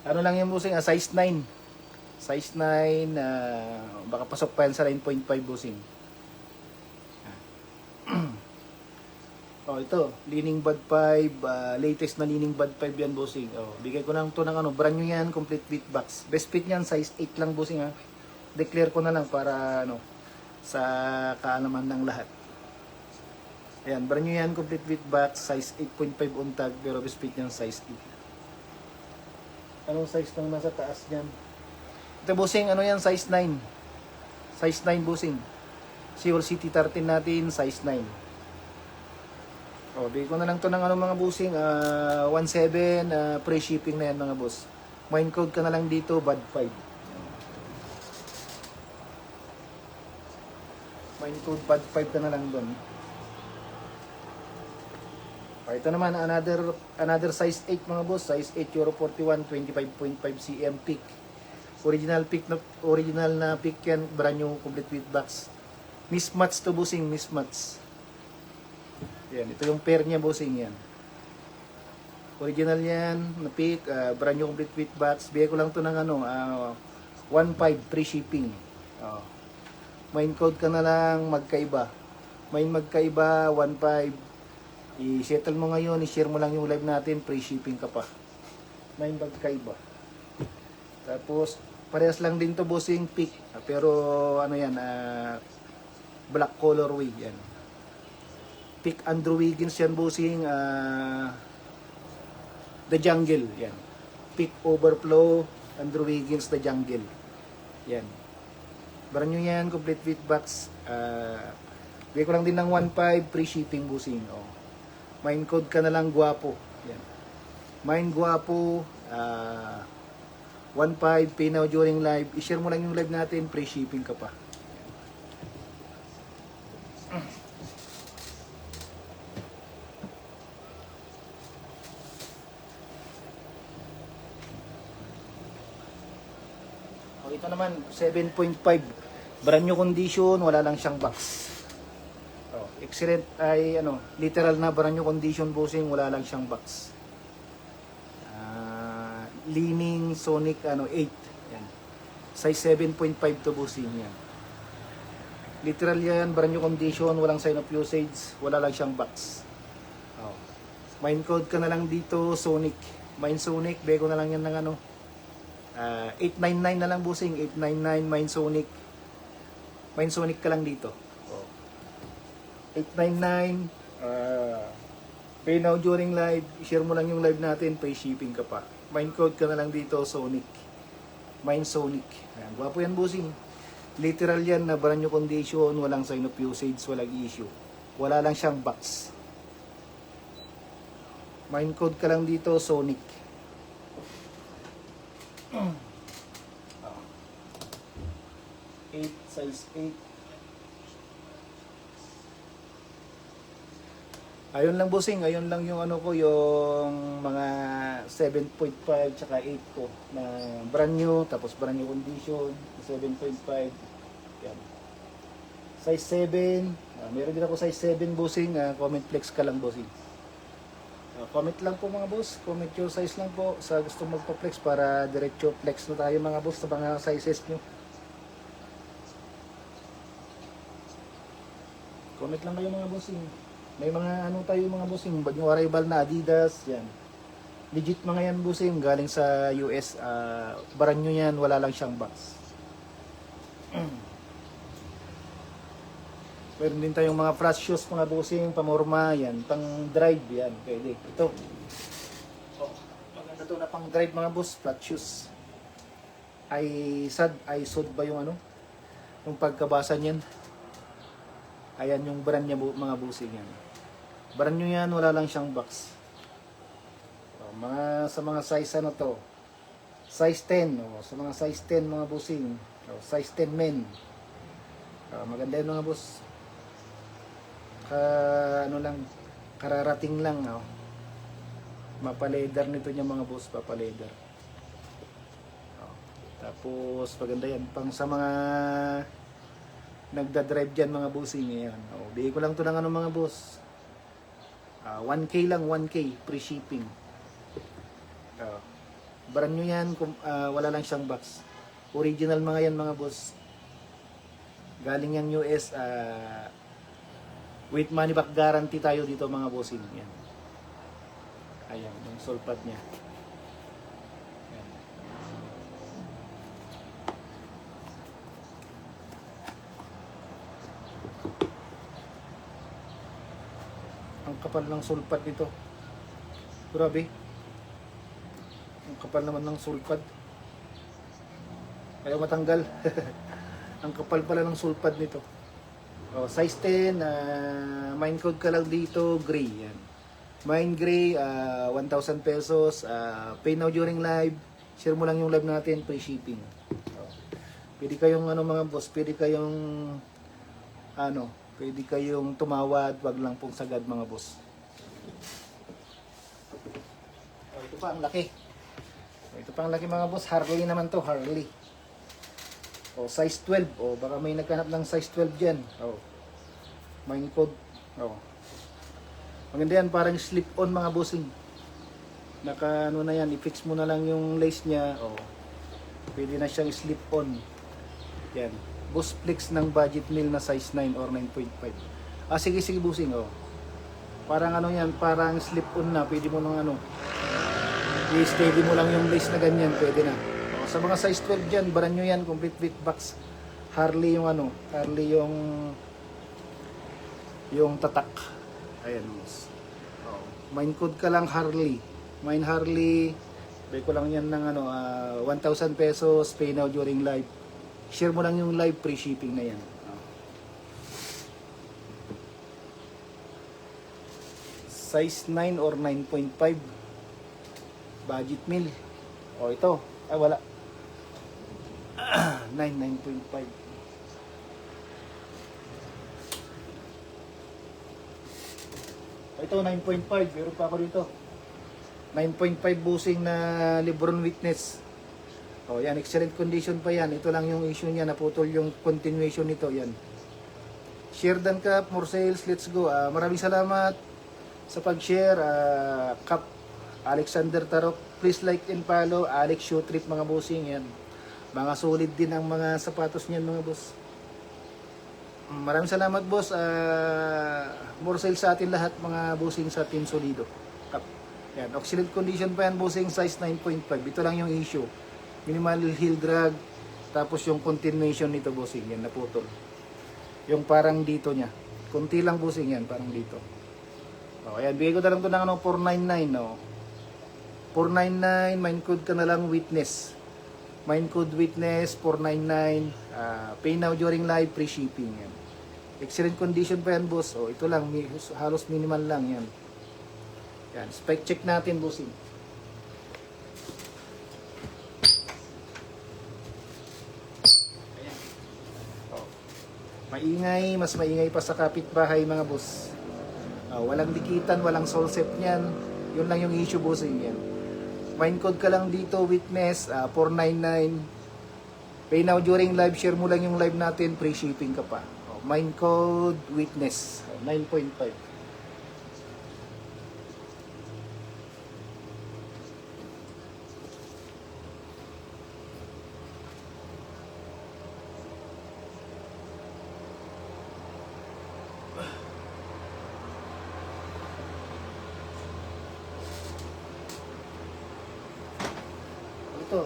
Ano lang yung bossing, size 9. Size 9, baka pasok pa yan sa 9.5 bossing. Oh, ito, Leaning Bud 5, latest na Leaning Bud 5 yan bossing. Oh, bigay ko lang to ng ano, brand new yan, complete fit box. Best fit niyan, size 8 lang bossing ha. Declare ko na lang para ano, sa kaalaman ng lahat. Ayan, brand new yan, complete fit box, size 8.5 on tag, pero best fit niyan size 8. Anong size nang nasa taas niyan? Ito bossing, ano yan, size 9. Size 9 bossing. Seoul City 13 natin, size 9. O, bigay ko na lang to ng ano mga bossing, 1.7, free shipping na yan mga boss. Mine code ka na lang dito, BUD5. Mine code BUD5 ka na lang doon. O, ito naman, another size 8 mga boss, size 8 Euro 41, 25.5 cm peak. Original na peak yan, brand new complete with box. Mismatch to bossing, mismatch. Yan, ito yung pair niya bossing yan. Original yan, na pick, brand new complete with box. Bigay ko lang to ng ano, 1.5 free shipping. Mine code ka na lang, magkaiba. Mine magkaiba, 1.5. I-settle mo ngayon, i-share mo lang yung live natin, free shipping ka pa. Mine magkaiba. Tapos, parehas lang din to bossing, pick. Pero ano yan, black colorway yan. Pick Andrew Wiggins yan bossing, The Jungle yan. Pick Overflow Andrew Wiggins The Jungle yan. Brand new yan, complete fit box. Bigay ko lang din ng 1.5 free shipping bossing. Mine code ka na lang, guwapo yan. Mine guwapo, 1.5 pay now during live. I-share mo lang yung live natin, free shipping ka pa. Ito naman, 7.5. Brand new condition, wala lang siyang box. Excellent ay ano, literal na brand new condition bossing, wala lang siyang box. Leaning Sonic 8. Yan. Size 7.5 to bossing yan. Literal yan, brand new condition, walang sign of usage, wala lang siyang box. Mine code ka na lang dito, Sonic. Mine Sonic, bego na lang yan ng ano. 899 na lang bossing, 899 Mine Sonic. Mine Sonic ka lang dito. 899 pay now during live, share mo lang yung live natin, pay shipping ka pa. Mine code ka na lang dito, Sonic. Mine Sonic. Ayan, gwapo yan bossing. Literal yan na brand new condition, walang sign of usage, walang issue. Wala lang siyang box. Mine code ka lang dito, Sonic. 8, size 8. Ayun lang bossing, ayun lang yung ano ko, yung mga 7.5 tsaka 8 ko na brand new, tapos brand new condition, 7.5. Yan. Size 7, meron din ako size 7 bossing, comment flex ka lang bossing. Comment lang po mga boss, comment your size lang po sa gusto magpa-flex para diretso flex na tayo mga boss sa mga sizes nyo. Comment lang kayo mga bossing. May mga ano tayo mga bossing, bagong arrival na Adidas, yan. Legit mga yan bossing, galing sa US, brand new yan, wala lang siyang box. Meron din tayong mga flash shoes mga bossing, pamorma, yan, pang drive, yan, pwede. Ito. Maganda to na pang drive mga boss, flat shoes. Ay sod ba yung ano? Yung pagkabasa niyan. Ayan yung brand niya mga bossing yan. Brand new yan, wala lang siyang box. Sa mga size ano to? Size 10, sa mga size 10 mga bossing. Size 10 men. Maganda yun mga boss. Ano lang, kararating lang, mapaleder nito niya mga boss, papaleder. Tapos maganda yan pang sa mga nagda-drive dyan mga bossing. Yan. Bigay ko lang to ng ano mga boss, 1K lang, 1K free shipping. Brand new yan, wala lang siyang box. Original mga yan mga boss. Galing yang US, with money back guarantee tayo dito mga bossing. Yan. Ayan, yung sulpat niya. Yan. Ang kapal ng sulpat nito. Grabe. Ang kapal naman ng sulpad. Ayaw matanggal. Ang kapal pala ng sulpad nito. Oh, size 10, mine code ka lang dito, gray. Yan. Mine gray, 1,000 pesos. Pay now during live. Share mo lang yung live natin, free shipping. Oh. Pwede kayong mga boss, pwede kayong tumawad, wag lang pong sagad mga boss. Oh, ito pa ang laki. Ito pang laki mga boss, Harley naman to, Harley. O, size 12. O, baka may naghanap ng size 12 dyan. O, mine code. O. Maganda yan, parang slip-on mga bossing. Naka, na yan, i-fix mo na lang yung lace niya. O, pwede na siyang slip-on. Yan. Boss flex ng budget meal na size 9 or 9.5. Sige, bossing. O. Parang yan, parang slip-on na. Pwede mo nang i-steady mo lang yung lace na ganyan, pwede na. O, sa mga size 12 dyan, brand nyo yan, complete with box. Harley yung Harley yung tatak. Ayan, boss. O, mine code ka lang Harley. Mine Harley, bay ko lang yan ng 1,000 pesos, pay now during live. Share mo lang yung live, free shipping na yan. O. Size 9 or 9.5. Budget meal. O ito. Wala. 9.5. Ito 9.5. Meron pa ako dito. 9.5 busing na Lebron Witness. O yan. Excellent condition pa yan. Ito lang yung issue niya. Naputol yung continuation nito. Yan. Share dan Cup. More sales. Let's go. Maraming salamat sa pag-share. Cup Alexander Tarok, please like and follow. Alex Shoe Trip mga bossing yan. Mga solid din ang mga sapatos niyan mga boss. Maraming salamat boss. More sales sa atin lahat mga bossing sa Team Solido. Yan, excellent condition pa yan bossing, size 9.5. Ito lang yung issue. Minimal heel drag, tapos yung continuation nito bossing, yan naputol. Yung parang dito niya. Kunti lang bossing yan, parang dito. O, ayan, bigay ko na lang ito ng 499 no. 499, mine code ka na lang witness. Mine code witness 499. Pay now during live, free shipping yan. Excellent condition pa yan boss. O, ito lang, halos minimal lang yan. Yan, spec check natin bossing. Ayan. O. Maingay, mas maingay pa sa kapitbahay mga boss. Walang dikitan, walang soul set niyan. Yun lang yung issue bossing yan. Mine code ka lang dito, witness, 499. Pay now during live, share mo lang yung live natin, free shipping ka pa. Mine code, witness, 9.5. Ito.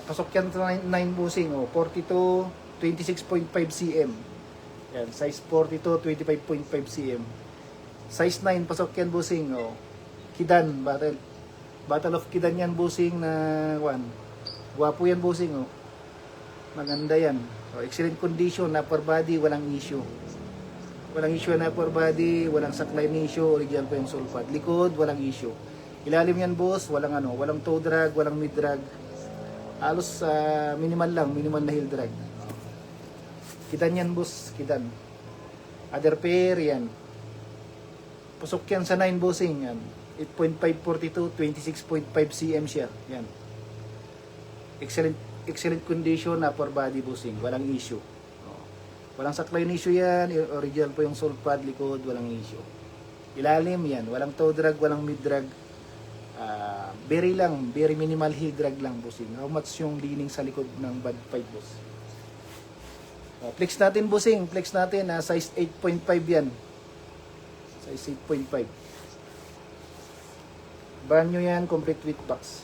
Pasok yan sa 9 busing. 42, 26.5 cm. Yan, size 42, 25.5 cm. Size 9, pasok yan busing. Kidan, Battle of Kidan yan busing na Gwapo yan busing. Maganda yan. Excellent condition, upper body, walang issue. Walang issue na upper body, walang sackline issue, original pa yung sulfat. Likod, walang issue. Ilalim yan boss, walang toe drag, walang mid drag. Halos minimal na heel drag. Kidan yan boss, kidan. Other pair yan. Pusok yan sa 9 bossing yan. 8.542, 26.5 cm siya. Yan. Excellent condition, upper body bossing, walang issue. Walang sackline issue yan, original po yung sole pad, likod, walang issue. Ilalim yan, walang toe drag, walang mid drag. Very lang, very minimal heel drag lang, bossing. How much yung leaning sa likod ng bad 5, boss? Flex natin, bossing. Flex natin, size 8.5 yan. Size 8.5. Brand nyo yan, complete with box.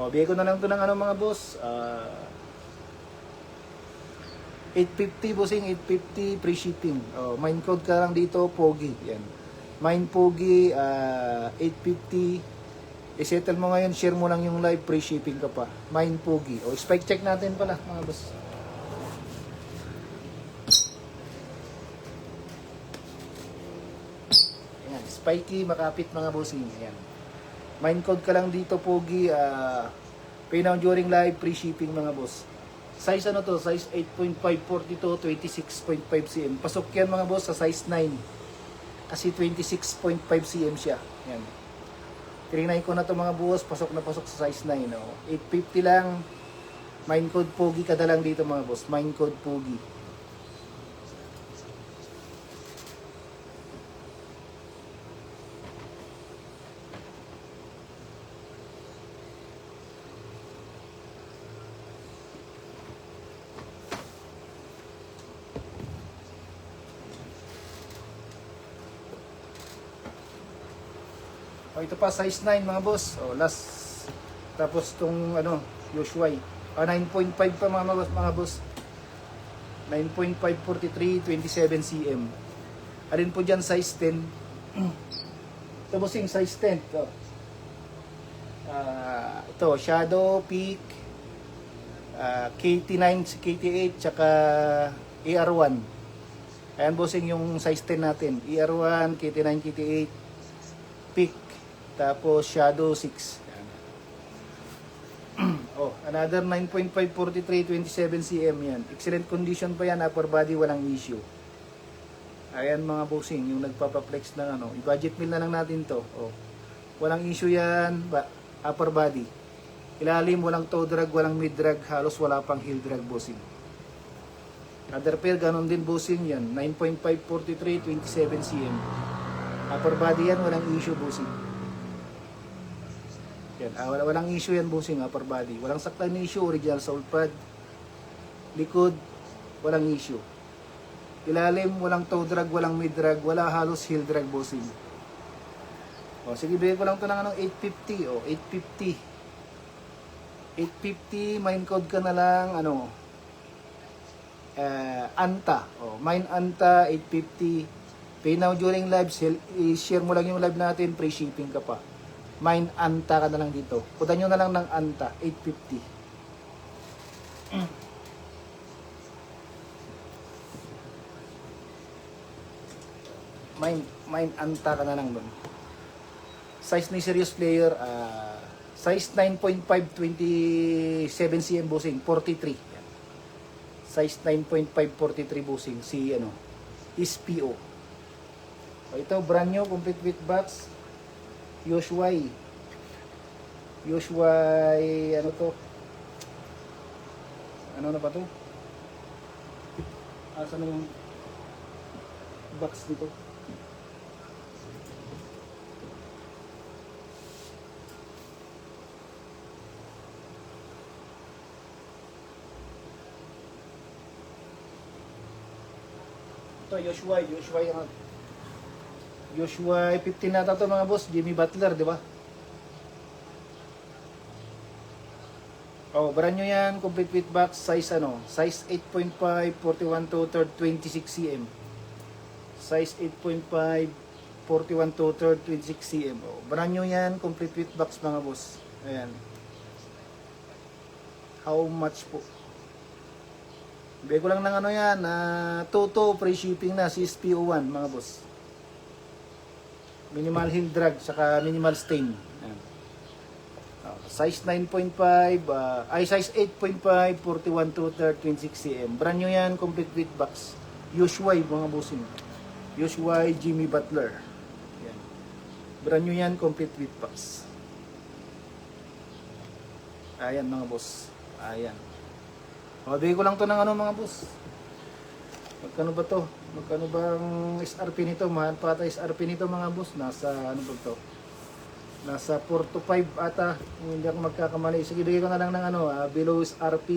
Bigay ko na lang ito ng mga boss. 850, bossing. 850 free shipping. Mine code ka lang dito, Pogi. Yan. Mine Pogi, 850. I-settle mo ngayon, share mo lang yung live, free shipping ka pa. Mine Pogi. Spike check natin pala, mga boss. Ayan, spiky, makapit mga bossing. Ayan. Mine code ka lang dito, Pogi. Pay now during live, free shipping mga boss. Size ano to? Size 8.5, 42, 26.5 cm. Pasok yan mga boss sa size 9. Kasi 26.5 cm siya. Ayan. Trinay ko na to mga boss, pasok na pasok sa size 9. 850 lang. Mine code Pogi kada lang dito mga boss. Mine code Pogi. Ito pa size 9 mga boss. Last. Tapos tong Yoshua. 9.5 pa mga boss. 9.5 43 27 cm. Alin po diyan size 10. Ito bossing size 10 to. Ito Shadow Peak, KT9, KT8 tsaka AR1. Ayan bossing yung size 10 natin. AR1, KT9, KT8, Peak, tapos Shadow 6. Another 9.5 43 27 cm yan. Excellent condition pa yan, upper body walang issue. Ayan mga bossing, yung nagpapa-flex ng i-budget meal na lang natin to. Walang issue yan, upper body. Ilalim, walang toe drag, walang mid drag, halos wala pang heel drag bossing. Other pair, ganun din bossing yan. 9.5 43 27 cm. Upper body yan, walang issue bossing. Yan, walang issue yan bossing, upper body. Walang saktan issue, original sole pad. Likod, walang issue. Ilalim, walang toe drag, walang mid drag, wala halos heel drag bossing. Sige, bigay ko lang ito ng 850. 850, mine code ka na lang, Anta. Mine Anta, 850. Pay now during live, i-share mo lang yung live natin, free shipping ka pa. Mine Anta ka na lang dito. Putan nyo na lang ng Anta, 850. Mine Anta ka na lang doon. Size ni serious player, size 9.5 27 cm bossing, 43. Yan. Size 9.5 43 bossing, si SPO. Ito brand new, complete with box. Yoshua to? Ano na ba to? Asan yung box nito? Ito Yoshua 15 nata to mga boss, Jimmy Butler, di ba? Brand nyo yan, complete with box, size size 8.5 41 to 26 cm. Size 8.5 41 to 26 cm. Brand nyo yan, complete with box mga boss. Ayan. How much po? Bigay ko lang ng yan, Toto free shipping na, CSPO1 mga boss. Minimal heel drag, saka minimal stain. Ayan. Size 9.5, size 8.5, 41 to 26 cm. Brand nyo yan, complete with box. Yoshua mga bossing. Yoshua Jimmy Butler. Ayan. Brand nyo yan, complete with box. Ayan mga boss. Ayan. Bigay ko lang to ng mga boss. Magkano ba to? Magkano bang SRP nito? Mahal pa ata SRP nito mga boss. Nasa ba to? Nasa 4 to 5 ata, kung hindi ako magkakamali. Sige, bigay ko na lang ng below is RP.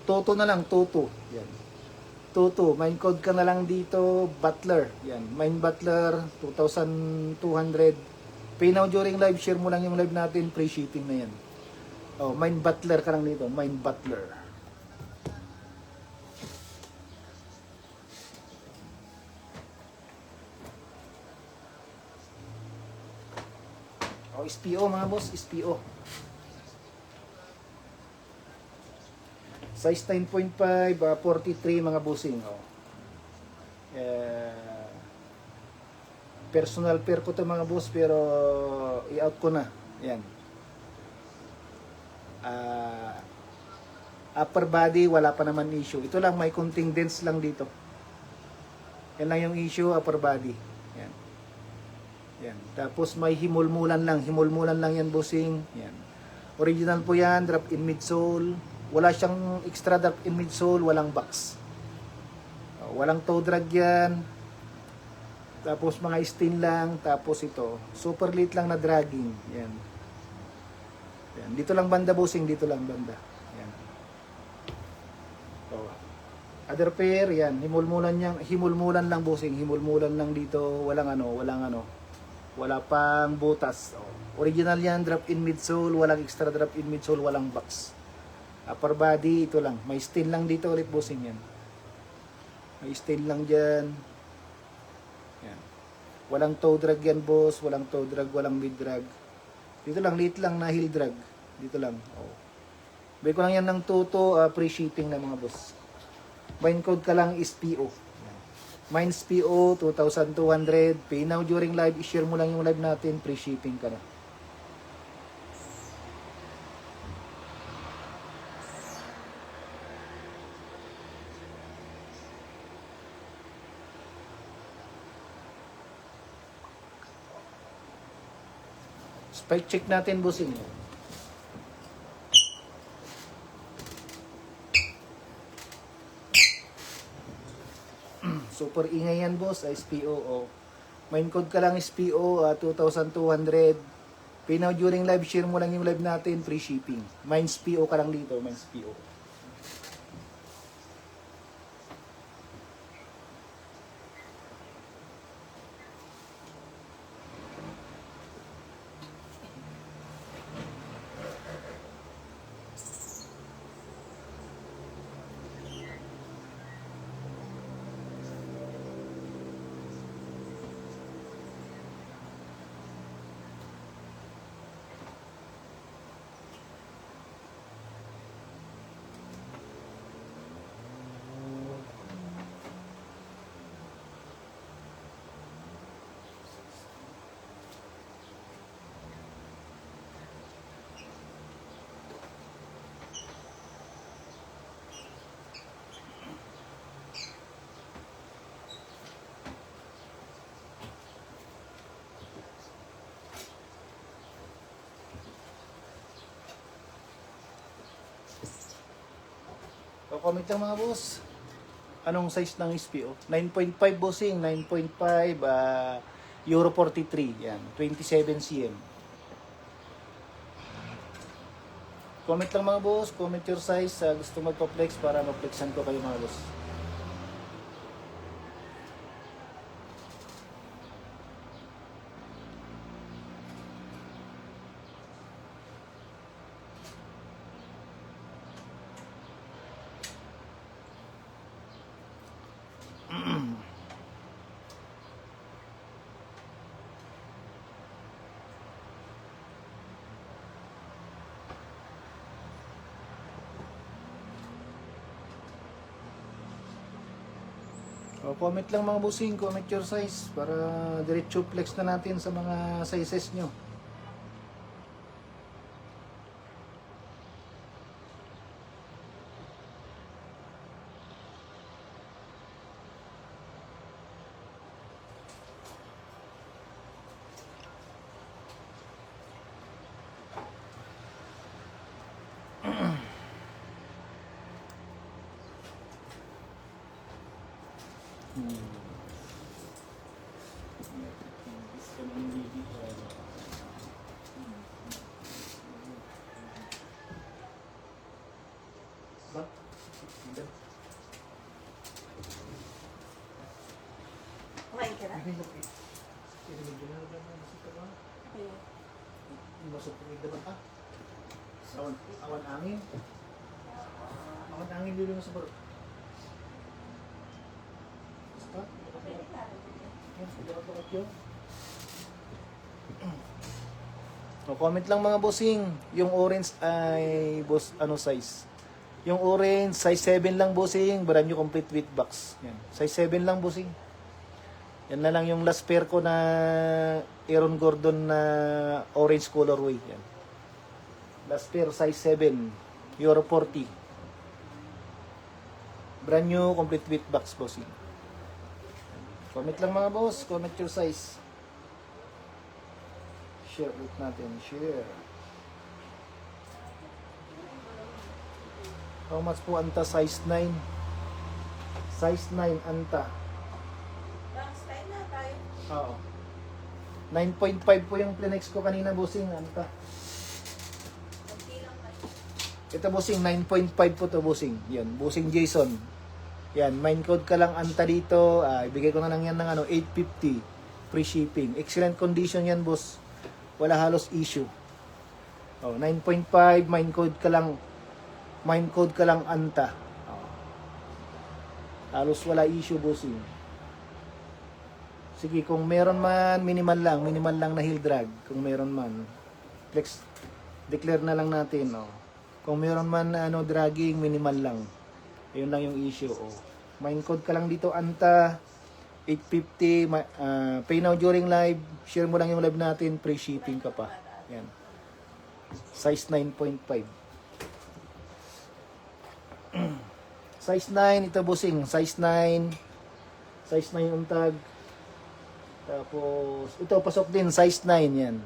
Toto na lang, Toto. Yan. Toto, main code ka na lang dito, Butler. Yan, main Butler, 2,200. Pay now during live, share mo lang yung live natin, free shipping na yan. Oh, main Butler ka lang dito, main Butler. Oh, SPO mga boss, SPO. Size 9.5, 43 mga bossing. Oh. Personal pair ko to mga boss, pero i-out ko na. Yan. Upper body, wala pa naman issue. Ito lang, may konting dents lang dito. Yan lang yung issue, upper body. Yan. Yan. Tapos may himulmulan lang. Himulmulan lang yan, bossing. Yan. Original po yan, drop in midsole. Wala siyang extra drop in midsole, walang box. Walang toe drag yan. Tapos mga stain lang. Tapos ito, super late lang na dragging. Yan. Yan. Dito lang banda, bossing. Dito lang banda. Yan. So, other pair, yan. Himulmulan lang, bossing. Himulmulan lang dito. Walang wala pang butas. Original yan, drop in midsole. Walang extra drop in midsole, walang box. Upper body, ito lang. May stain lang dito ulit, bossing yan. May stain lang dyan. Yan. Walang toe drag yan, boss. Walang toe drag, walang mid drag. Dito lang, late lang na heel drag. Dito lang. Oh. Bigay ko lang yan ng Toto, free shipping na mga boss. Main code ka lang is PO. Mine's PO, 2,200. Pay now during live. I-share mo lang yung live natin. Free shipping ka na. Spike check natin, bossing. Super ingay yan, boss. SPO. Oh. Main code ka lang SPO, 2,200. Pay now during live, share mo lang yung live natin, free shipping. Mine's PO ka lang dito, mine's PO. Comment lang mga boss. Anong size ng SPO? 9.5 bossing, 9.5 Euro 43, yan, 27 cm. Comment lang mga boss, comment your size, gusto magpa-flex para ma-flexan ko kayo mga boss. Comment lang mga bossing, comment your size para diretso flex na natin sa mga sizes nyo. Awan angin. Awan angin dulu sa baro. Basta? Comment lang mga bossing, yung orange ay boss ano size? Yung orange size 7 lang bossing, brand new complete with box. Yan. Size 7 lang bossing. Yan na lang yung last pair ko na Aaron Gordon na orange colorway. Yan. Last pair size 7, Euro 40. Brand new complete with box bossing. Comment lang mga boss, comment your size. Share ulit natin, share. How much po anta size 9? Size 9 anta. Oo. 9.5 po yung Plenex ko kanina bossing anta. Ito bossing 9.5 po to bossing. Yan, bossing Jason. Yan, mine code ka lang anta dito. Ibigay ko na lang yan ng ano 850 free shipping. Excellent condition yan boss. Wala halos issue. Oh, 9.5 mine code ka lang. Mine code ka lang anta. Oh. Halos wala issue bossing. Sige, kung meron man minimal lang na heel drag. Kung meron man flex declare na lang natin, oh. Kung meron man ano dragging minimal lang. Ayun lang yung issue, oh. Mine code ka lang dito anta 850, pay now during live, share mo lang yung live natin, free shipping ka pa. Yan. Size 9.5. Size 9, ito bossing, size 9. Size 9 yung tag. Tapos, ito pasok din, size 9 yan.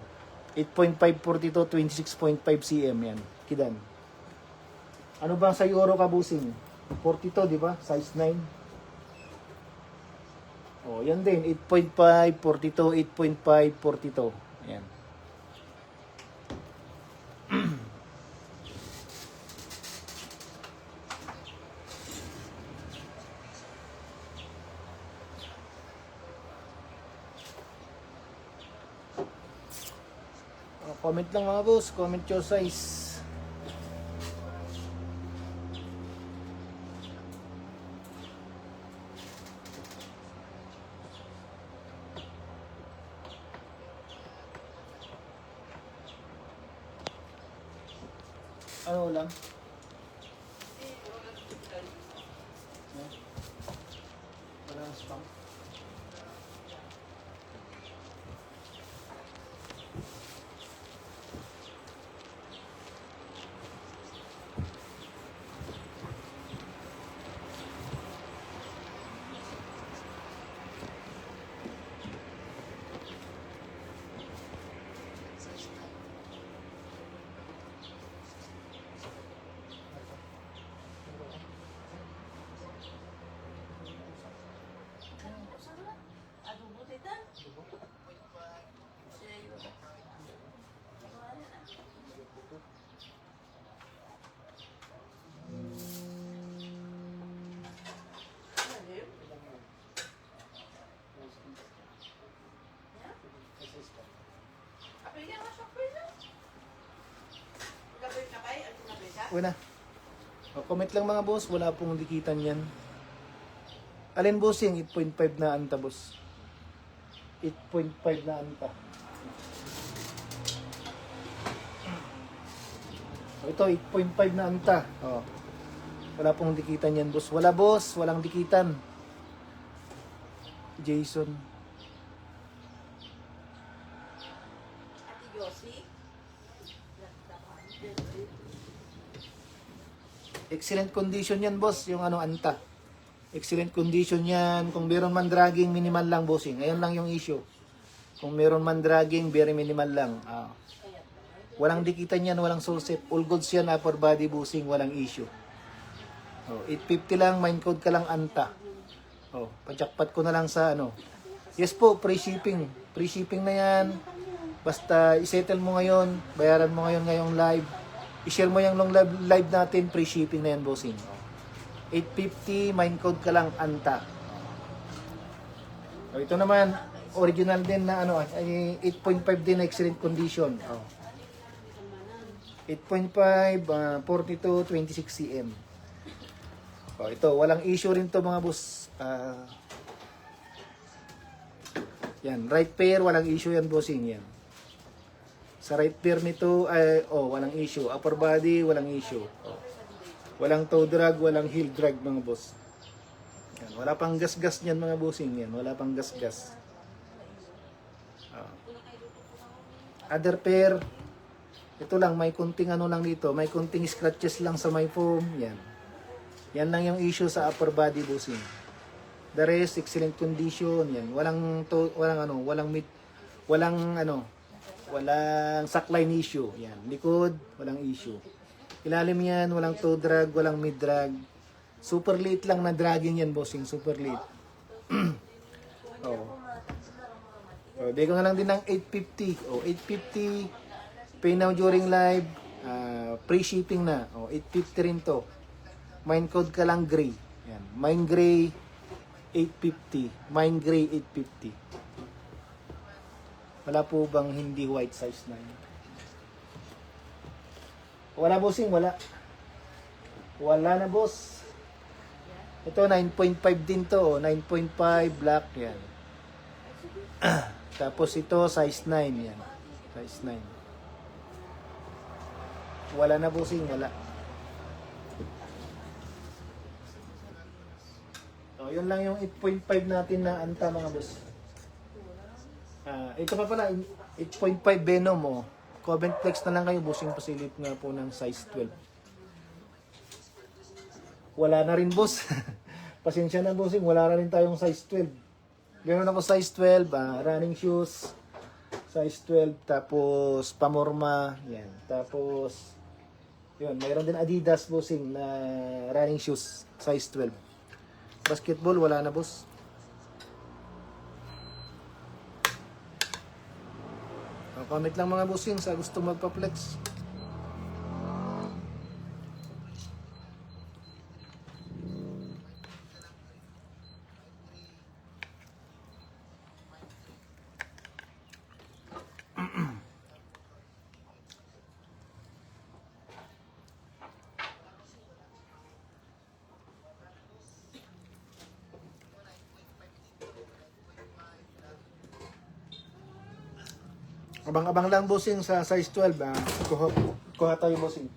8.542, 26.5 cm yan. Kidan. Ano bang sa euro ka bossing? 42, di ba? Size 9. Oh, yan din 8.5 42, 8.5 42. Yan. Comment lang mga boss, comment your size. Ano lang? Walang spam. Una. Comment lang mga boss, wala pong dikitan yan. Alin bossing, 8.5 na anta boss. 8.5 na anta. Ito, 8.5 na anta. Oh. Wala pong dikitan yan boss. Wala boss, walang dikitan. Jason. Ate Josie. Excellent condition yan boss, yung ano anta. Excellent condition yan. Kung meron man dragging, minimal lang bossing. Ngayon lang yung issue. Kung meron man dragging, very minimal lang. Walang dikitan yan, walang soul set. All goods yan, upper body bossing, walang issue. 850 lang, mine code ka lang anta. Pajakpat ko na lang sa ano. Yes po, free shipping. Free shipping na yan. Basta isettle mo ngayon, bayaran mo ngayon ngayong live. I-share mo yung long live natin, free shipping na yan bossing. 850, mine code ka lang anta. Ito naman, original din na ano, ay 8.5 din na excellent condition. 8.5, 42, 26 cm. Ito, walang issue rin to mga boss. Yan, right pair, walang issue yan bossing yan. Sa right pair nito, walang issue. Upper body, walang issue. Walang toe drag, walang heel drag mga boss. Yan, wala pang gas-gas niyan mga bossing yan. Wala pang gas-gas. Other pair, ito lang, may kunting ano lang dito. May kunting scratches lang sa my foam. Yan. Yan lang yung issue sa upper body bossing. The rest, excellent condition. Yan. Walang sackline issue. Yan. Likod, walang issue. Ilalim yan, walang toe drag, walang mid drag. Super late lang na dragging yan, bossing. Super late. Bigyan ko na lang din ng 850. 850. Pay now during live. Free shipping na. 850 rin to. Mine code ka lang gray. Yan. Mine gray 850. Mine gray 850. Wala po bang hindi white size 9? Wala bossing, wala. Wala na boss. Ito 9.5 din to. 9.5 black yan. Tapos ito size 9 yan. Size 9. Wala na bossing, wala. Yun lang yung 8.5 natin na anta mga boss. Ito pa pala 8.5 Venom Comment flex na lang kayo, bossing pasilip nga po ng size 12. Wala na rin boss. Pasensya na bossing, wala na rin tayong size 12. Ganoon ako size 12, running shoes, size 12, tapos pamorma, yan. Tapos, yun, mayroon din Adidas bossing na running shoes, size 12. Basketball, wala na boss. Comment lang mga bossing sa gusto magpa-flex. Abang-abang lang bossing sa size 12. Kuha tayo bossing.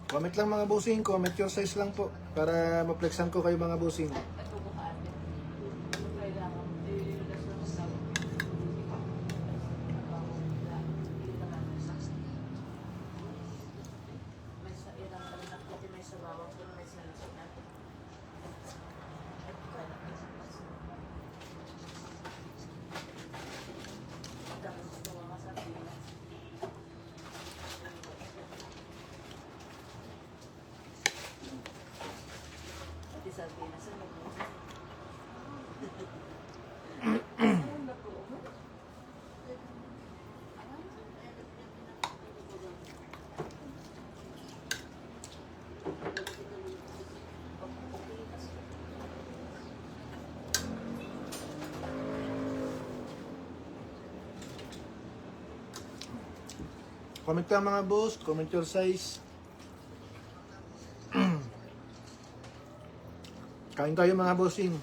Comment lang mga bossing. Comment your size lang po. Para ma-flexan ko kayo mga bossing. Comment ka mga boss, comment your size. Kain tayo mga bossing.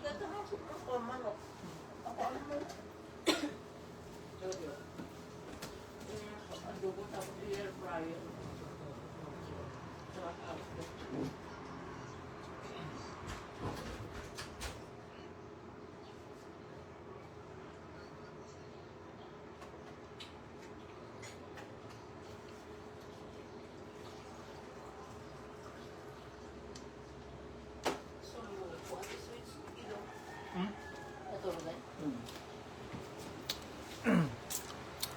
nagkakamasok ako, manok. Ako ano mo? Adobo tapos i-air fryer. Sarap. So, what is which kilo? Ito ba?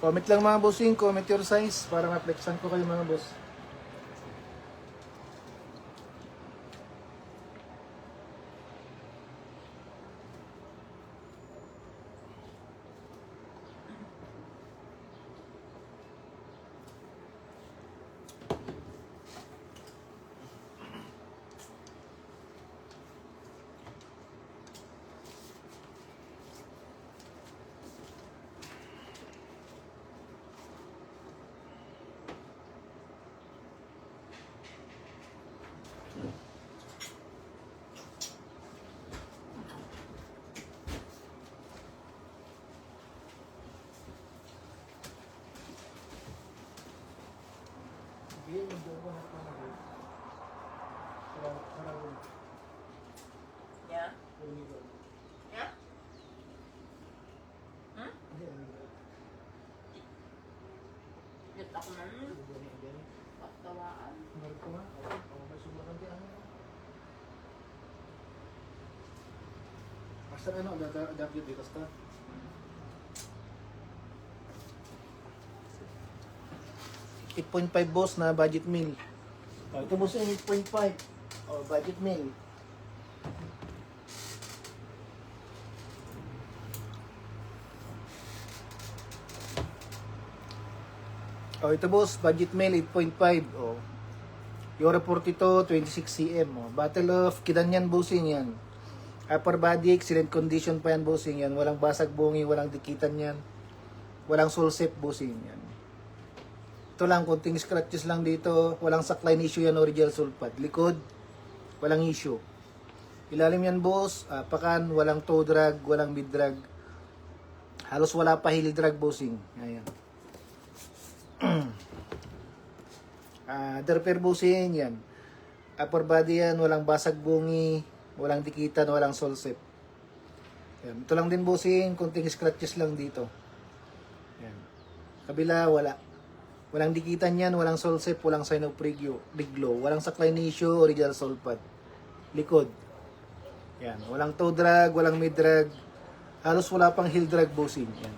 Comment lang mga bossing, comment your size para ma-flexan ko kayo mga boss. Yeah? Yeah? Hmm? Hit ako na nun. Patawaan. Basta ano, adapt yun dito sa 8.5 boss na budget meal. Ito boss yung 8.5. Budget meal. Ito boss, budget meal 8.5. Euro 42, 26 cm. Battle of Kidanyan bossing yan. Upper body, excellent condition pa yan bossing yan. Walang basag bungi, walang dikitan yan. Walang soul shape bossing yan. Ito lang, konting scratches lang dito. Walang sackline issue yan, original sulfat. Likod, walang issue. Ilalim yan boss, pakan, walang toe drag, walang mid drag. Halos wala pa heel drag bossing. Ayan. Derper bossing yan. Upper body yan, walang basag bungi, walang dikitan, walang soul shape. Yan. Ito lang din bossing, konting scratches lang dito. Yan. Kabila, wala. Walang dikitan yan, walang soul shape, walang sign of riglow, walang sackline issue, original sulfat. Likod. Yan. Walang toe drag, walang mid drag. Halos wala pang heel drag bossing. Yan.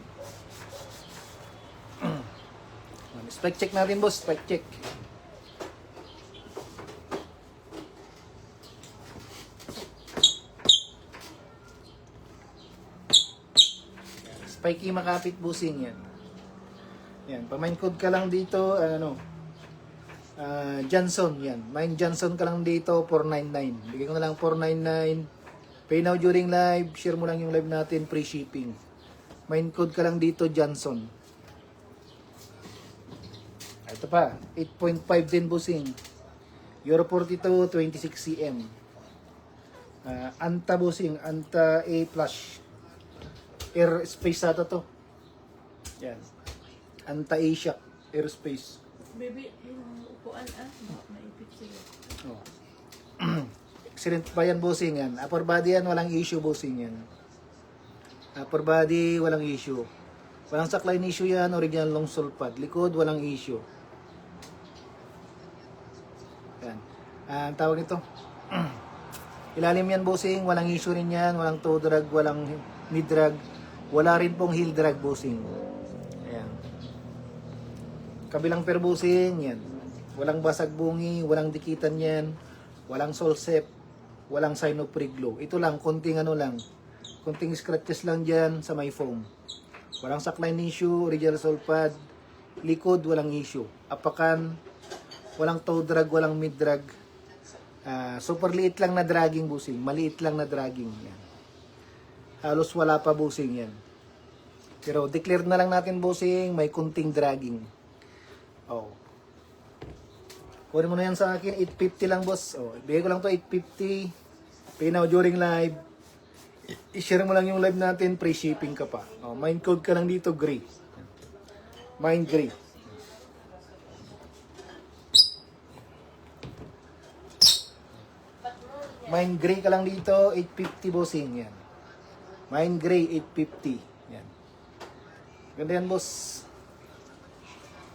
Spec check natin boss, spec check. Spiky makapit busing yan. Yan, pamain code ka lang dito, Johnson yan. Mine Johnson ka lang dito, 499. Bigay ko na lang 499. Pay now during live, share mo lang yung live natin, free shipping. Main code ka lang dito, Johnson. Ito pa, 8.5 din busing. Euro 42, 26 cm. Anta busing, Anta A+. Airspace ata to. Yan. Anta A-Shock Airspace. Baby, yung upuan maipit sila. Excellent pa yan bossing yan. Upper body yan, walang issue bossing yan. Upper body, walang issue. Walang sackline issue yan, original long sulfat. Likod, walang issue. Yan. Ang tawag nito. Ilalim yan bossing, walang issue rin yan, walang toe drag, walang mid drag, wala rin pong heel drag bossing. Ayan. Kabilang pair bossing, yan. Walang basag bungi, walang dikitan yan, walang soul shape, walang sign of riglow. Ito lang, konting konting scratches lang dyan sa may foam. Walang sackline issue, original sulfat, likod, walang issue. Apakan, walang toe drag, walang mid drag. Super liit lang na dragging busing. Maliit lang na dragging. Yan. Halos wala pa busing yan. Pero declare na lang natin busing, may kunting dragging. Kunin mo na yan sa akin, 850 lang boss. Bigay ko lang to 850. Pay now during live. I-share mo lang yung live natin, free shipping ka pa. Oh, mind code ka lang dito, gray. Mind gray. Mind gray ka lang dito, 850 bossing. Yan. Mind gray, 850. Yan. Ganda yan, boss.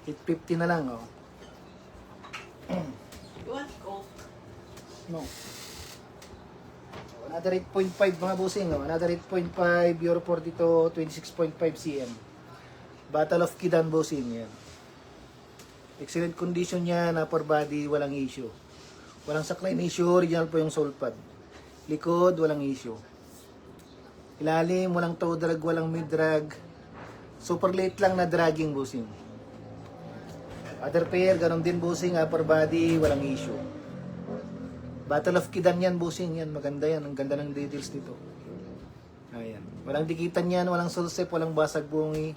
850 na lang, oh. You want Coke? No. Another 8.5 mga bossing, oh. Another 8.5, Euro 42, 26.5 cm. Battle of Kidan bossing, yan. Excellent condition yan, upper body, walang issue. Walang sakline issue, original po yung sole pad. Likod, walang issue. Ilalim, walang toe drag, walang mid drag. Super late lang na dragging bossing. Other pair, ganun din bossing, upper body, walang issue. Battle of Kidan yan bossing, yan, maganda yan. Ang ganda ng details nito. Ayan. Walang dikitan yan, walang sulsep, walang basag bungi.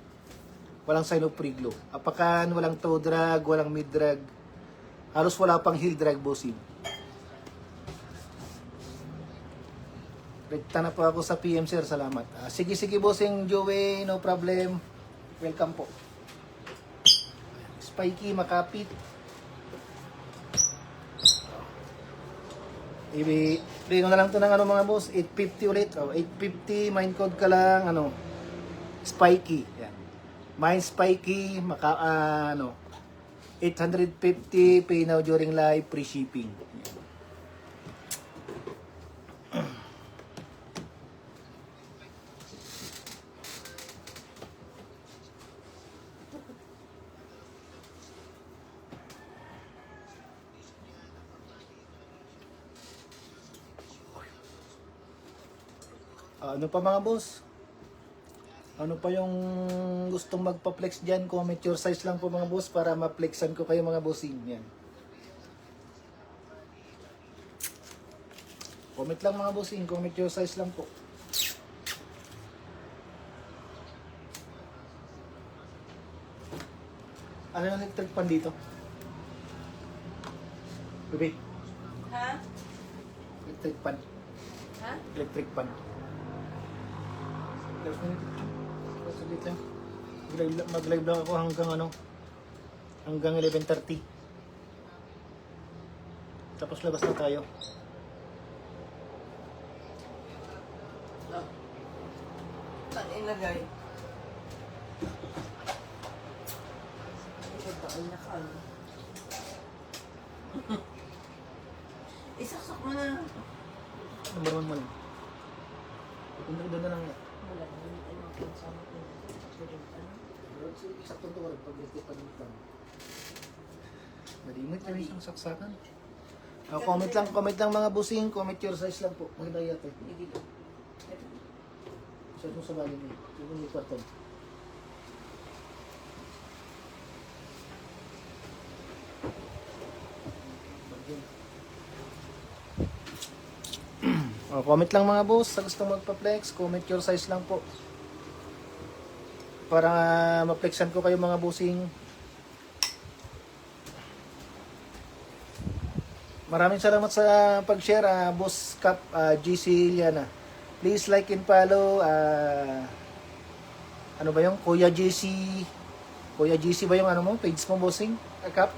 Walang sign of pre-glow. Apakan, walang toe drag, walang mid drag. Halos wala pang heel drag bossing. Rekta na po ako sa PM sir, salamat. Sige bossing Joey, no problem. Welcome po. Spiky, makapit. Ibigay ko na lang to ng ano mga boss, 850 ulit. 850, mind code ka lang, ano, Spiky. Yan. Mind Spiky, 850, pay now during live, free shipping. Ano pa mga boss? Ano pa yung gustong magpa-flex dyan? Comment your size lang po mga boss para ma-flexan ko kayo mga bossing. Yan. Comment lang mga bossing. Comment your size lang po. Ano yung electric pan dito? Bebe, Ha? electric pan. Ha? Electric pan. Saglit lang. Mag-live lang ako hanggang 11:30. Tapos labas na tayo. Saan ilagay? Ito na ka. Isaksak mo na. Number 1 mo lang. Doon na lang yan. Wala na yung kasama ko. Sakto to wala pag-electric pa dito. Malimit na isang saksakan. Comment lang mga busing, comment your size lang po. Maganda yata. Dito. Siya mo sa bali niya. Ito yung kwarton. Comment lang mga boss, sa gusto magpa-flex, comment your size lang po. Para ma-flexan ko kayo mga bossing. Maraming salamat sa pag-share, Boss Cap GC Liana. Please like and follow. Ano ba yung Kuya GC? Kuya GC ba yung ano mo? Page mo, bossing? Cap?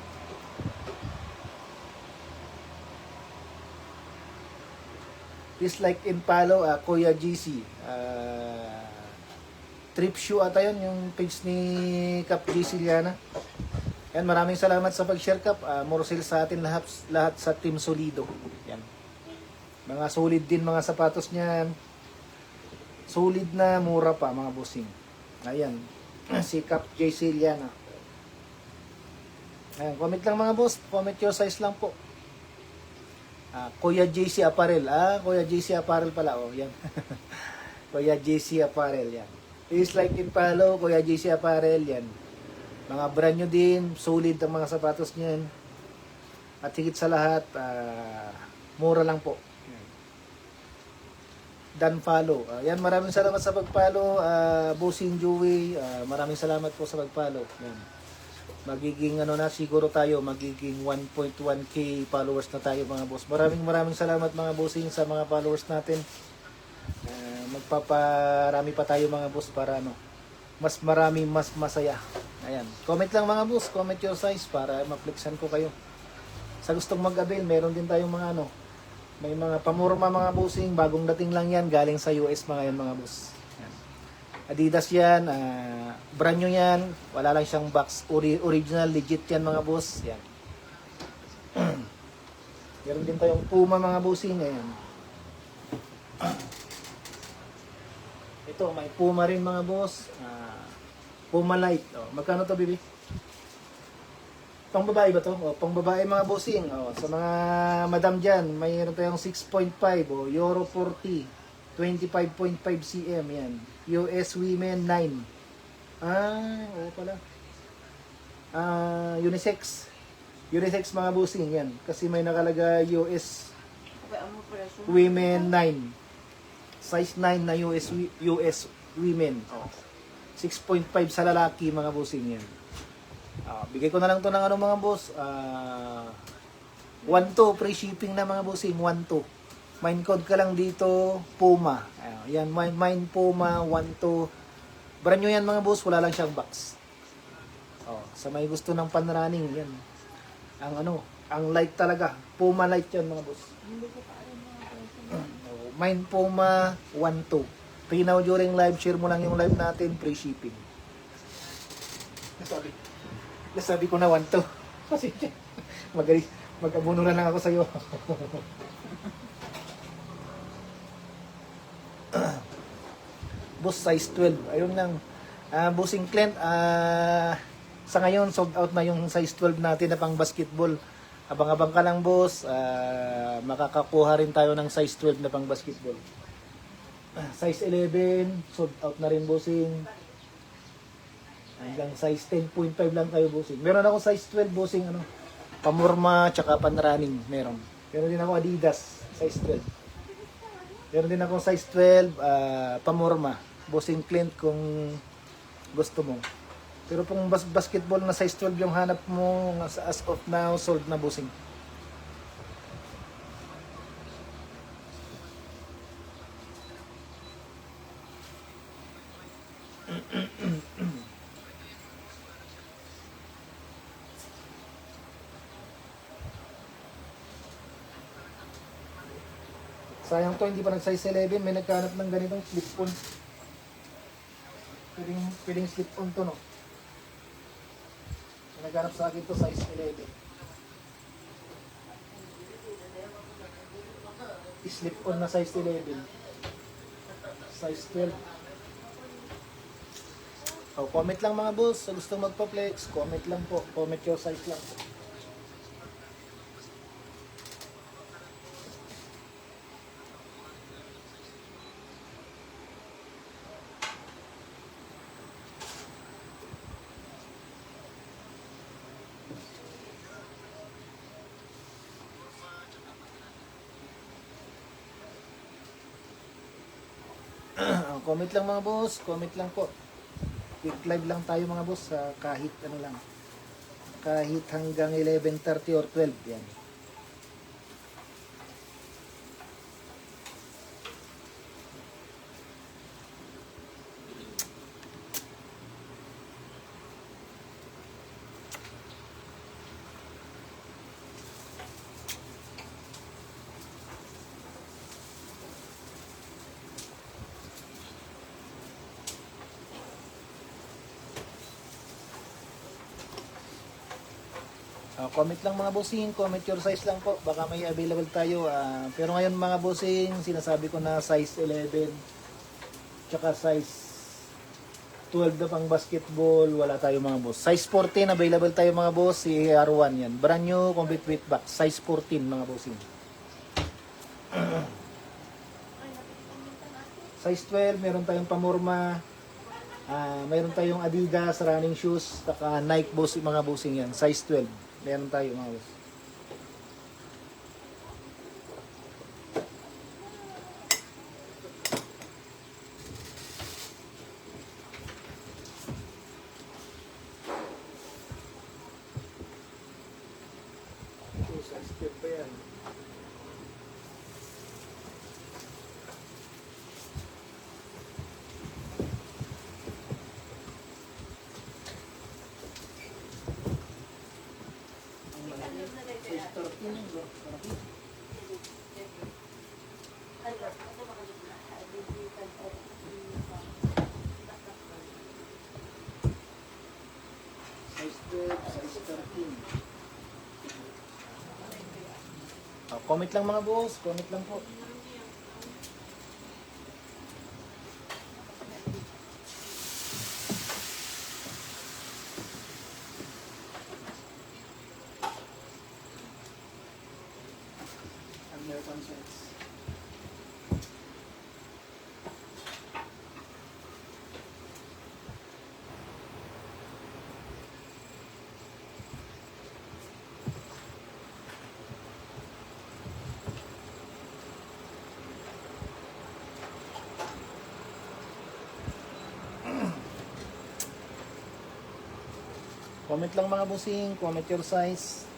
Please like and follow Kuya GC. Trip shoe ata yun, yung page ni Cap GC Liana. Yan, maraming salamat sa pag-share Cap. More sales sa atin lahat sa Team Solido. Yan. Mga solid din mga sapatos niyan. Solid na, mura pa mga bossing. Ayan. Si Cap GC Liana. Ayan, comment lang mga boss. Comment your size lang po. Kuya JC Apparel. Kuya JC Apparel pala. Oh, yan. Kuya JC Apparel. Yan. Please like and follow. Kuya JC Apparel. Yan. Mga brand nyo din. Solid ang mga sapatos niyan. At higit sa lahat, mura lang po. Yan. Dan follow. Yan. Maraming salamat sa pag-follow. Bossing Joey. Maraming salamat po sa pag-follow. Yan. Magiging siguro tayo, magiging 1.1k followers na tayo mga boss. Maraming salamat mga bossing sa mga followers natin. magpaparami pa tayo mga boss para ano, mas marami, mas masaya. Ayan. Comment lang mga boss, comment your size para ma-flexan ko kayo. Sa gustong mag-avail, meron din tayong mga ano, may mga pamorma mga bossing, bagong dating lang yan, galing sa US mga yan mga boss. Ayan. Adidas yan, brand new yan, wala lang siyang box, original, legit yan mga boss. Yan. Meron din tayong Puma mga bossing, ayan. Ito, may Puma rin mga boss. Puma Light. Oh, magkano to, bibi? Pang babae ba to? Oh, pang babae mga bossing. Oh, sa mga madam dyan, mayroon tayong 6.5 o Euro 40, 25.5 cm yan. US Women 9. Oo pala. Unisex. Unisex mga bossing yan. Kasi may nakalagay US Women 9. Size 9 na US Women. Oh. 6.5 sa lalaki mga bossing yan. Bigay ko na lang to ng ano mga boss. 1-2 free shipping na mga bossing. 1-2. Mine code ka lang dito, Puma. Yan, mine Puma 1-2. Brand new yan mga boss, wala lang siyang box. Sa may gusto ng pan-running yan. Ang light talaga. Puma light yan mga boss. Mine Puma 1-2. Pinaw during live, share mo lang yung live natin, free shipping. Nasabi ko na 1-2. Kasi mag-abuno na lang ako sa'yo. Boss size 12. Ayun lang. Bossing Clint, sa ngayon sold out na yung size 12 natin na pang basketball. Abang-abang ka lang boss. Makakakuha rin tayo ng size 12 na pang basketball. Size 11, sold out na rin bossing. Hanggang size 10.5 lang tayo bossing. Meron ako size 12 bossing, pamorma, tsaka pan-running. Meron din ako Adidas, size 12. Meron din ako size 12, pamorma. Bossing Clint kung gusto mo. Pero kung basketball na size 12 yung hanap mo, as of now, sold na bossing. Sayang to, hindi pa nag-size 11. May nagkahanap ng ganitong slip-on. Pwedeng slip-on to, no? May nagkahanap sa akin to, size 11. Slip-on na size 11. Size 12. Comment lang mga boss. Sa gustong magpa-flex, comment lang po. Comment your size lang po. Comment lang mga boss, comment lang po. Quick live lang tayo mga boss, kahit ano lang. Kahit hanggang 11:30 or 12 yan. Comment lang mga bossing, comment your size lang po. Baka may available tayo. Pero ngayon mga bossing, sinasabi ko na size 11 tsaka size 12 na pang basketball. Wala tayo mga boss. Size 14 available tayo mga boss. Si R1 yan. Brand new, complete with box. Size 14 mga bossing. Size 12, meron tayong pamorma. Meron tayong Adidas running shoes. Taka Nike boss, mga bossing yan. Size 12. Meron tayo mga boss. Size 12 pa yan. Comment lang mga boss, comment lang po. American size. Comment lang mga bossing, comment your size.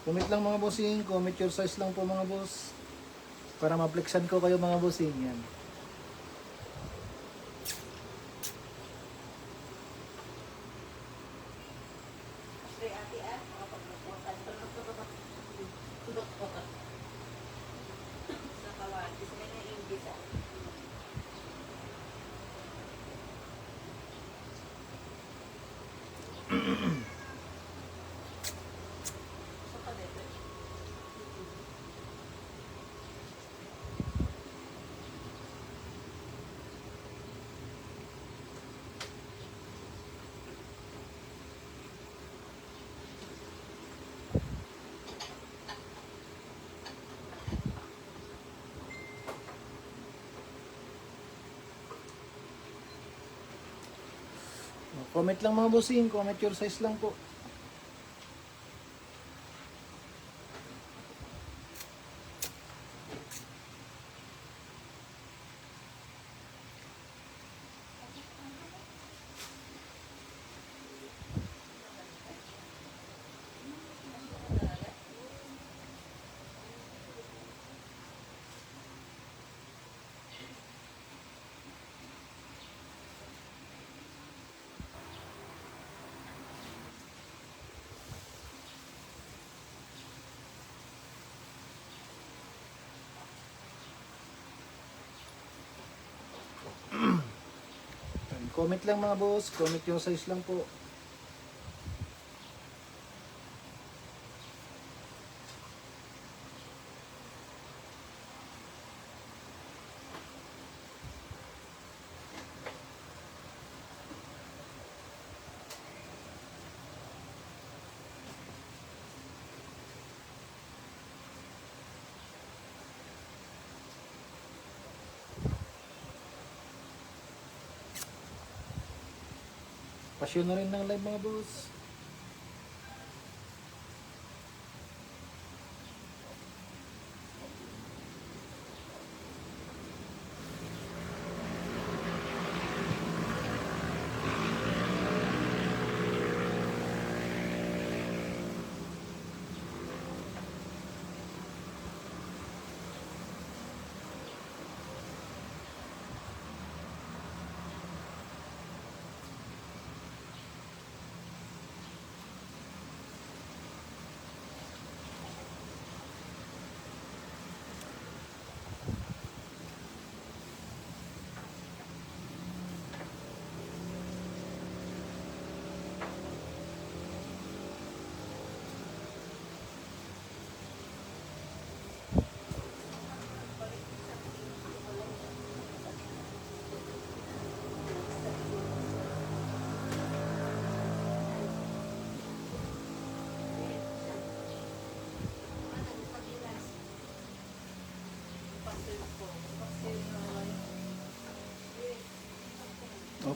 Comment lang mga bossing, comment your size lang po mga boss. Para ma-flexan ko kayo mga bossing. Yan. Comment lang mga bossing, comment your size lang po. Comment lang mga boss, comment your size lang po. Pasyon na rin ng live mga boss.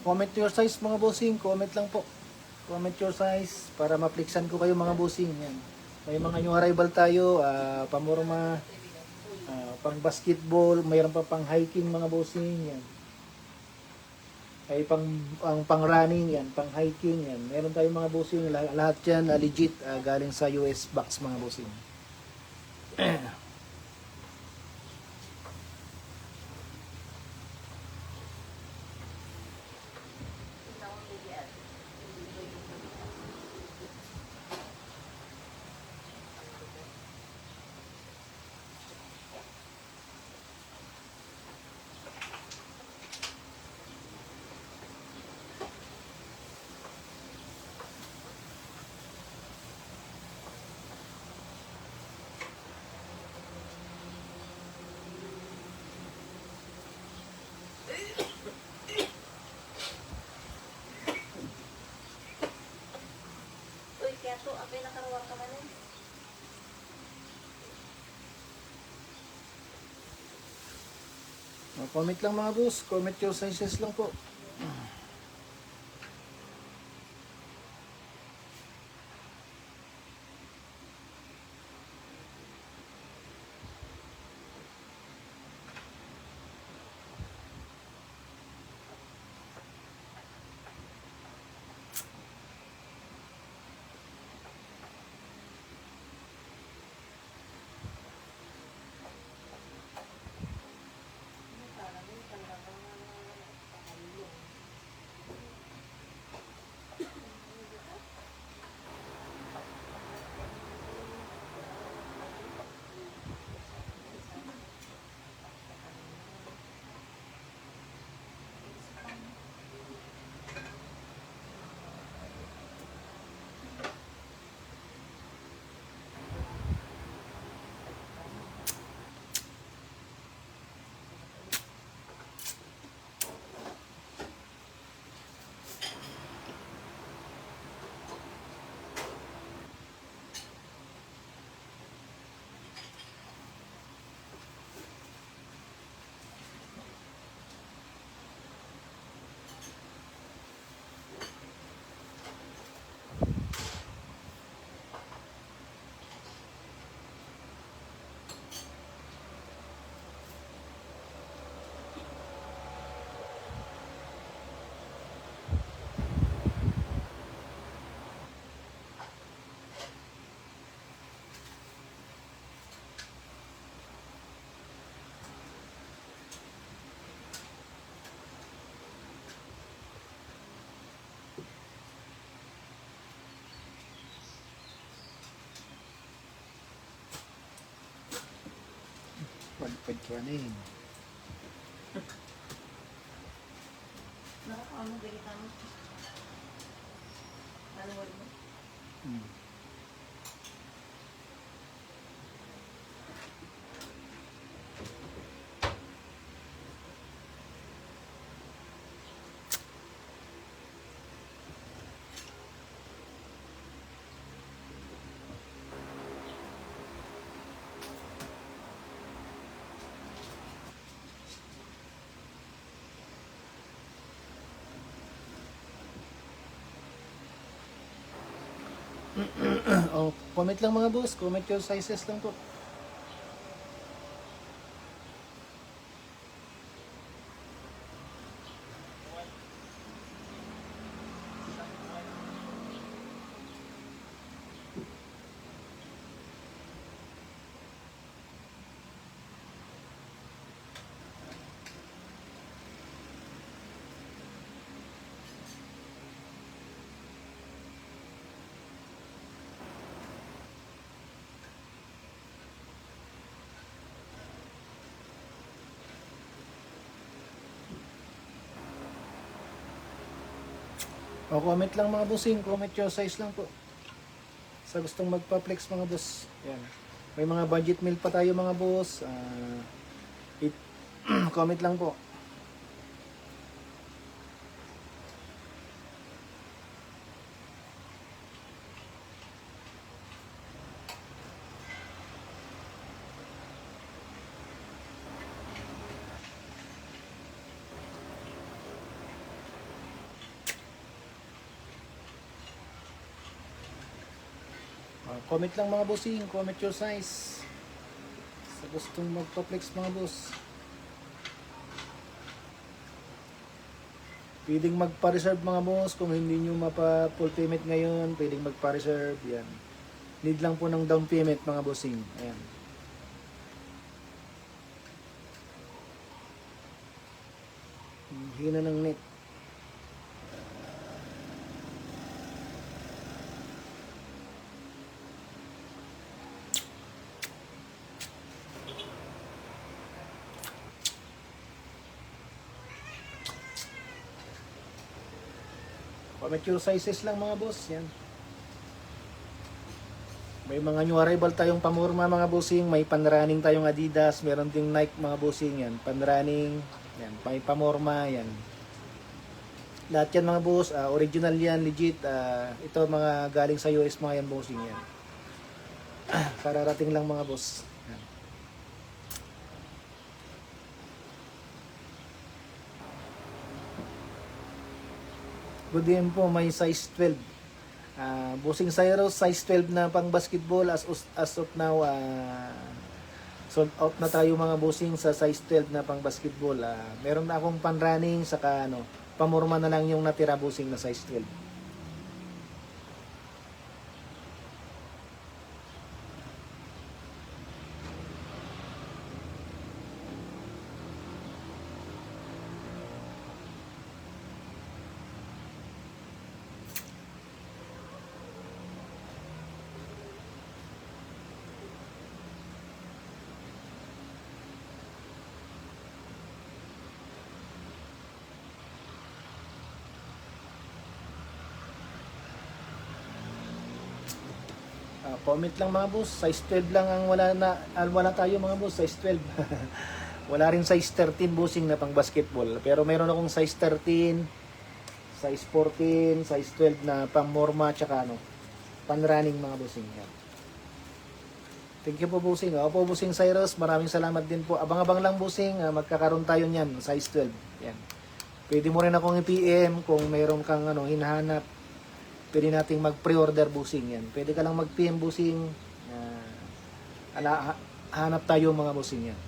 Comment your size mga bossing, comment lang po. Comment your size para ma-flexan ko kayo mga bossing. Yan. May mga new arrival tayo, pamorma, pang basketball, mayroon pa pang hiking mga bossing. Yan. Ay pang running yan, pang hiking yan. Meron tayong mga bossing, lahat yan legit galing sa US box mga bossing. Uy, kaya to, apay nakaruwa ka man eh. Comment lang mga boss, comment your sizes lang po. Pagpad ka na eh. Nakakaano, ganita mo. Dalawal mo. Hmm. Comment lang mga boss, comment your sizes lang po. Comment lang mga bossing, comment your size lang po. Sa gustong magpa-flex mga boss. Yan. May mga budget meal pa tayo mga boss. Comment lang po. Comment lang mga bossing, comment your size. Sa gustong magpa-flex mga boss. Pwedeng magpa-reserve mga boss kung hindi nyo mapa-full payment ngayon, pwedeng magpa-reserve yan. Need lang po ng down payment mga bossing. Ayan. Hina ng net. Mature sizes lang mga boss, yan. May mga new arrival tayong pamorma mga bossing, may panrunning tayong Adidas, meron ding Nike mga bossing yan, panrunning, yan, may pamorma yan. Lahat yan mga boss, original yan, legit, ito mga galing sa US mga yan bossing yan. Kararating lang mga boss. Yan. Good din po, may size 12. Bossing Cyrus, size 12 na pang basketball as of now. Sold out na tayo mga bossing sa size 12 na pang basketball. Meron na akong pan running, saka pamorma na lang yung natira bossing na size 12. Comment lang mga boss, size 12 lang ang wala tayo mga boss, size 12. Wala rin size 13 bossing na pang basketball, pero meron akong size 13, size 14, size 12 na pang morma tsaka pan running mga bossing. Yan. Thank you po bossing. Ako po bossing Cyrus, maraming salamat din po. Abang-abang lang bossing, magkakaroon tayo niyan, size 12. Yan. Pwede mo rin akong i-PM kung meron kang hinahanap. Pwede nating mag-pre-order bossing yan. Pwede ka lang mag-PM bossing. Hanap tayo mga bossing yan.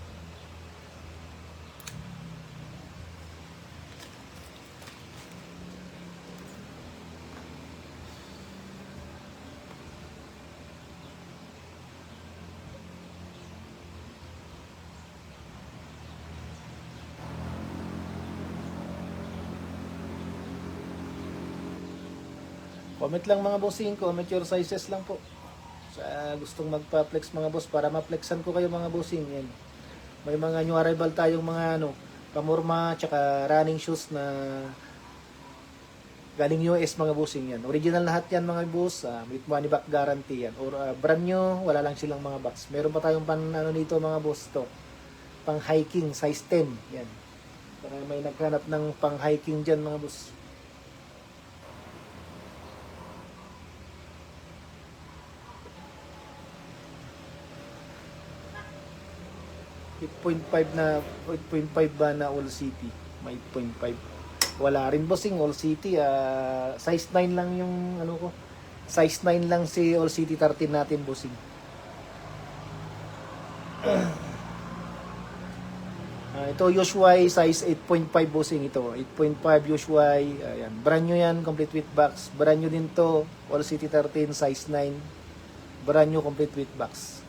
Comment lang mga bossing, comment your sizes lang po. Sa gustong magpa-flex mga boss, para ma-flexan ko kayo mga bossing. Yan. May mga new arrival tayong mga pamorma, tsaka running shoes na galing US mga bossing yan. Original lahat yan mga boss, with money back guarantee yan. Or brand new, wala lang silang mga box. Meron pa tayong nito mga boss to. Pang hiking, size 10. Yan. Para may naghanap ng pang hiking dyan mga boss. 8.5 ba na All City? May 8.5. Wala rin bossing All City. Size 9 lang yung ko. Size 9 lang si All City 13 natin bossing. Ito USY size 8.5 bossing ito. 8.5 USY. Ayan. Brand new yan, complete with box. Brand new din to. All City 13 size 9. Brand new complete with box.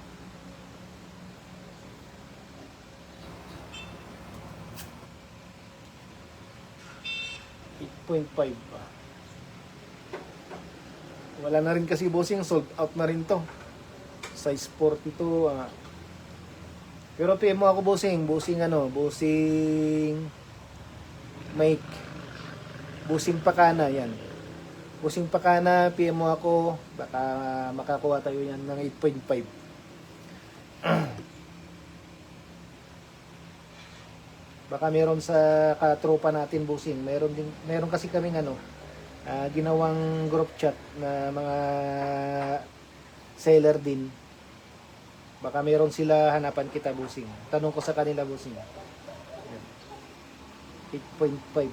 8.5 pa. Wala na rin kasi bossing, sold out na rin to. Size 42. Pero PM mo ako bossing, bossing Mike. Bossing Pakana yan. Bossing Pakana, PM mo ako, baka makakuha tayo yan ng 8.5. Baka meron sa katropa natin bossing. Meron kasi kaming ginawang group chat na mga seller din. Baka meron sila hanapan kita bossing. Tanong ko sa kanila bossing. 8.5.